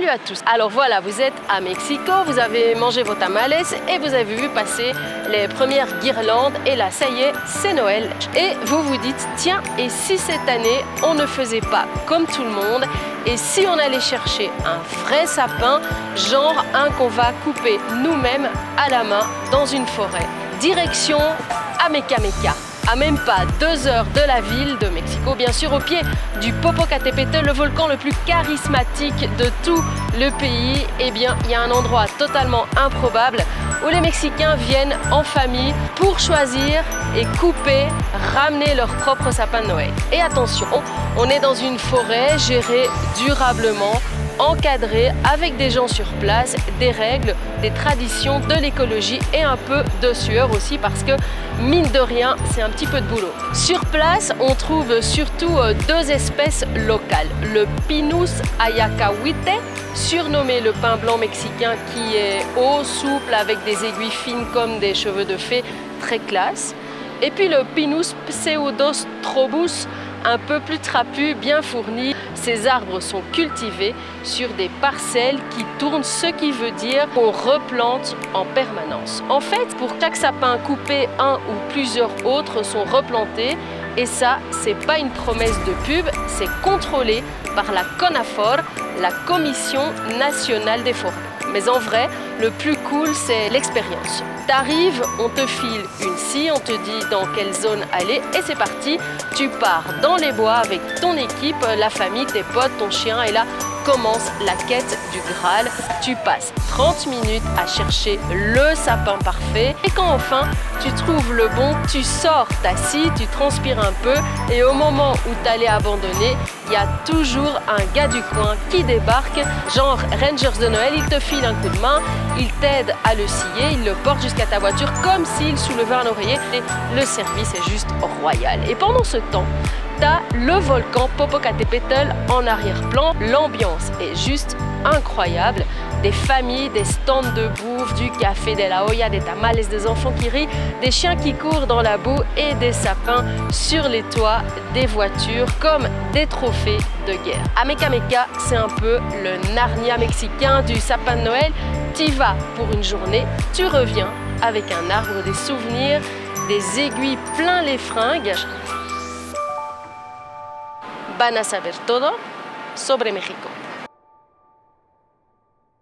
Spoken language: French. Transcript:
Salut à tous. Alors voilà, vous êtes à Mexico, vous avez mangé vos tamales et vous avez vu passer les premières guirlandes et là, ça y est, c'est Noël. Et vous vous dites, tiens, et si cette année, on ne faisait pas comme tout le monde et si on allait chercher un vrai sapin, genre un qu'on va couper nous-mêmes à la main dans une forêt. Direction Amecameca. À même pas 2 heures de la ville de Mexico, bien sûr au pied du Popocatépetl, le volcan le plus charismatique de tout le pays. Eh bien, il y a un endroit totalement improbable où les Mexicains viennent en famille pour choisir et couper, ramener leur propre sapin de Noël. Et attention, on est dans une forêt gérée durablement, encadré avec des gens sur place, des règles, des traditions, de l'écologie et un peu de sueur aussi parce que mine de rien, c'est un petit peu de boulot. Sur place, on trouve surtout 2 espèces locales. Le Pinus ayacahuite, surnommé le pin blanc mexicain qui est haut, souple, avec des aiguilles fines comme des cheveux de fée, très classe. Et puis le Pinus pseudostrobus, un peu plus trapu, bien fourni. Ces arbres sont cultivés sur des parcelles qui tournent, ce qui veut dire qu'on replante en permanence. En fait, pour chaque sapin coupé, un ou plusieurs autres sont replantés. Et ça, c'est pas une promesse de pub, c'est contrôlé par la CONAFOR, la Commission nationale des forêts. Mais en vrai, le plus cool, c'est l'expérience. T'arrives, on te file une scie, on te dit dans quelle zone aller et c'est parti. Tu pars dans les bois avec ton équipe, la famille, tes potes, ton chien et là commence la quête du Graal. Tu passes 30 minutes à chercher le sapin parfait et quand enfin tu trouves le bon, tu sors ta scie, tu transpires un peu et au moment où tu allais abandonner, il y a toujours un gars du coin qui débarque, genre Rangers de Noël, il te file un coup de main, il t'aide à le scier, il le porte jusqu'à ta voiture comme s'il soulevait un oreiller et le service est juste royal. Et pendant ce temps, t'as le volcan Popocatépetl en arrière-plan. L'ambiance est juste incroyable. Des familles, des stands de bouffe, du café de la olla, des tamales, des enfants qui rient, des chiens qui courent dans la boue et des sapins sur les toits des voitures comme des trophées de guerre. Amecameca, c'est un peu le Narnia mexicain du sapin de Noël. T'y vas pour une journée, tu reviens avec un arbre des souvenirs, des aiguilles plein les fringues. Van a saber todo sobre México.